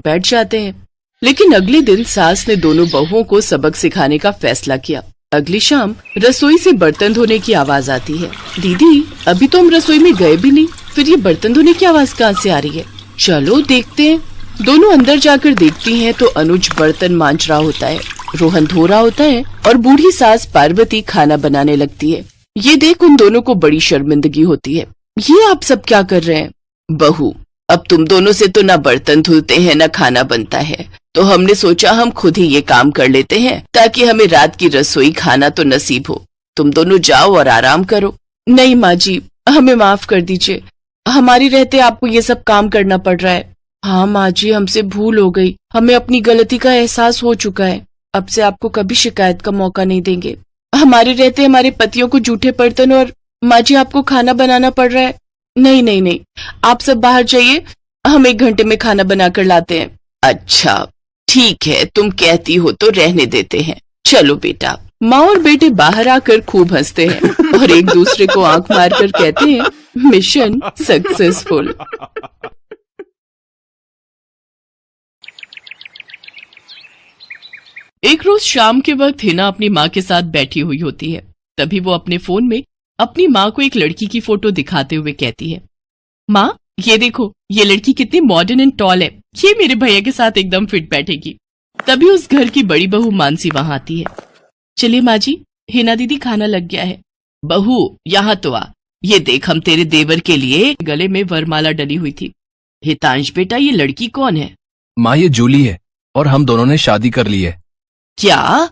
बैठ जाते हैं। लेकिन अगले दिन सास ने दोनों बहुओं को सबक सिखाने का फैसला किया। अगली शाम रसोई से बर्तन धोने की आवाज आती है। दीदी, अभी तो हम रसोई में गए भी नहीं, फिर ये बर्तन धोने की आवाज कहाँ से आ रही है? चलो देखते हैं। दोनों अंदर जाकर देखती हैं तो अनुज बर्तन मांज रहा होता है, रोहन धो रहा होता है और बूढ़ी सास पार्वती खाना बनाने लगती है। ये देख उन दोनों को बड़ी शर्मिंदगी होती है। ये आप सब क्या कर रहे हैं? बहू, अब तुम दोनों से तो ना बर्तन धुलते हैं ना खाना बनता है, तो हमने सोचा हम खुद ही ये काम कर लेते हैं ताकि हमें रात की रसोई खाना तो नसीब हो। तुम दोनों जाओ और आराम करो। नहीं माँ जी, हमें माफ कर दीजिए, हमारी रहते आपको ये सब काम करना पड़ रहा है। हाँ माँ जी, हमसे भूल हो गई, हमें अपनी गलती का एहसास हो चुका है। अब से आपको कभी शिकायत का मौका नहीं देंगे। हमारे रहते हमारे पतियों को जूठे बर्तन और माँ जी आपको खाना बनाना पड़ रहा है। नहीं नहीं नहीं, आप सब बाहर जाइए, हम 1 घंटे में खाना बनाकर लाते हैं। अच्छा ठीक है, तुम कहती हो तो रहने देते हैं। चलो बेटा। माँ और बेटे बाहर आकर खूब हंसते हैं और एक दूसरे को आंख मारकर कहते हैं, मिशन सक्सेसफुल। एक रोज शाम के वक्त हिना अपनी माँ के साथ बैठी हुई होती है। तभी वो अपने फोन में अपनी माँ को एक लड़की की फोटो दिखाते हुए कहती है, माँ ये देखो, ये लड़की कितनी मॉडर्न एंड टॉल है, ये मेरे भैया के साथ एकदम फिट बैठेगी। तभी उस घर की बड़ी बहू मानसी वहां आती है। चलिए माँ जी, हिना दीदी खाना लग गया है। बहू यहाँ तो आ, ये देख हम तेरे देवर के लिए गले में वरमाला डली हुई थी। हितांश बेटा, ये लड़की कौन है? माँ ये जूली है और हम दोनों ने शादी कर ली है। क्या?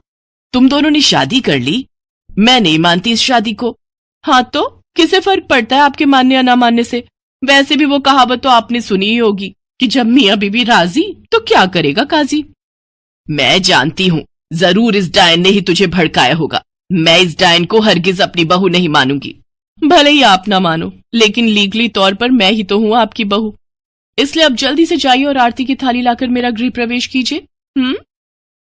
तुम दोनों ने शादी कर ली? मैं नहीं मानती इस शादी को। हाँ तो किसे फर्क पड़ता है आपके मानने या ना मानने से? वैसे भी वो कहावत तो आपने सुनी ही होगी कि जब मियाँ बीबी राजी तो क्या करेगा काजी। मैं जानती हूँ, जरूर इस डायन ने ही तुझे भड़काया होगा। मैं इस डायन को हरगिज अपनी बहू नहीं मानूंगी। भले ही आप ना मानो, लेकिन लीगली तौर पर मैं ही तो हूँ आपकी बहू। इसलिए अब जल्दी से जाइए और आरती की थाली लाकर मेरा गृह प्रवेश कीजिए।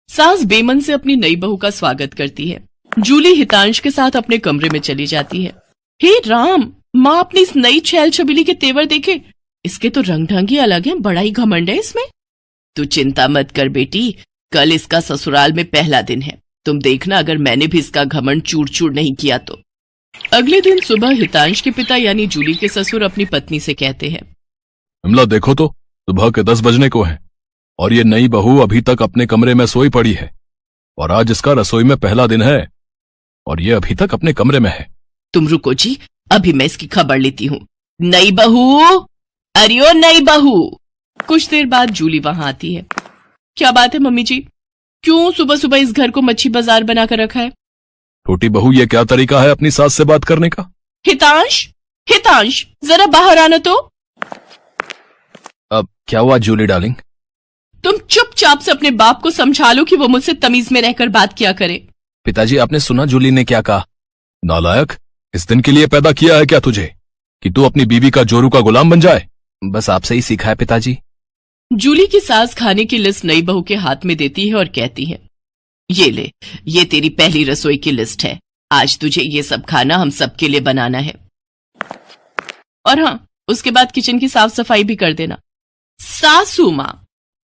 सास बेमन से अपनी नई बहू का स्वागत करती है। जूली हितांश के साथ अपने कमरे में चली जाती है। हे राम, माँ अपनी इस नई छैल छबीली के तेवर देखे, इसके तो रंग ढंग ही अलग है, बड़ा ही घमंड है इसमें। तू चिंता मत कर बेटी, कल इसका ससुराल में पहला दिन है। तुम देखना अगर मैंने भी इसका घमंड चूर चूर नहीं किया तो। अगले दिन सुबह हितांश के पिता यानी जूली के ससुर अपनी पत्नी से कहते हैं, विमला देखो तो, सुबह के 10 बजने को हैं और ये नई बहू अभी तक अपने कमरे में सोई पड़ी है और आज इसका रसोई में पहला दिन है और ये अभी तक अपने कमरे में है। तुम रुको जी, अभी मैं इसकी खबर लेती हूँ। नई बहू, अरे ओ नई बहू। कुछ देर बाद जूली वहां आती है। क्या बात है मम्मी जी, क्यों सुबह सुबह इस घर को मच्छी बाजार बनाकर रखा है? छोटी बहू, ये क्या तरीका है अपनी सास से बात करने का? हितांश, हितांश जरा बाहर आना तो। अब क्या हुआ जूली डार्लिंग? तुम चुपचाप से अपने बाप को समझा लो कि वो मुझसे तमीज में रहकर बात किया करे। पिताजी, आपने सुना जूली ने क्या कहा? नालायक, इस दिन के लिए पैदा किया है क्या तुझे कि तू अपनी बीवी का जोरू का गुलाम बन जाए? बस आपसे ही सीखा है पिताजी। जूली की सास खाने की लिस्ट नई बहू के हाथ में देती है और कहती है, ये ले, ये तेरी पहली रसोई की लिस्ट है। आज तुझे ये सब खाना हम सबके लिए बनाना है। और हाँ, उसके बाद किचन की साफ सफाई भी कर देना। सासू माँ,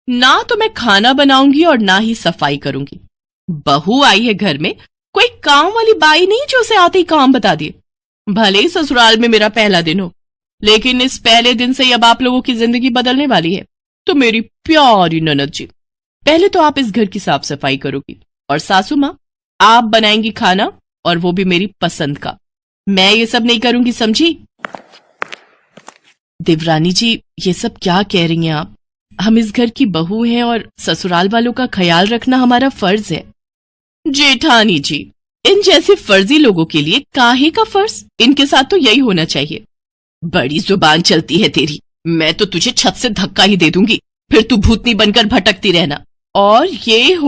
ना तो मैं खाना बनाऊंगी और ना ही सफाई करूंगी। बहू आई है घर में, कोई काम वाली बाई नहीं जो उसे आते ही काम बता दिए। भले ही ससुराल में मेरा पहला दिन हो, लेकिन इस पहले दिन से अब आप लोगों की जिंदगी बदलने वाली है। तो मेरी प्यारी ननद जी, पहले तो आप इस घर की साफ सफाई करोगी और सासू माँ आप बनाएंगी खाना, और वो भी मेरी पसंद का। मैं ये सब नहीं करूंगी, समझी? देवरानी जी, ये सब क्या कह रही हैं आप? हम इस घर की बहू हैं और ससुराल वालों का ख्याल रखना हमारा फर्ज है। जेठानी जी, इन जैसे फर्जी लोगों के लिए काहे का फर्ज? इनके साथ तो यही होना चाहिए। बड़ी जुबान चलती है तेरी, मैं तो तुझे छत से धक्का ही दे दूंगी, फिर तू भूतनी बनकर भटकती रहना। और ये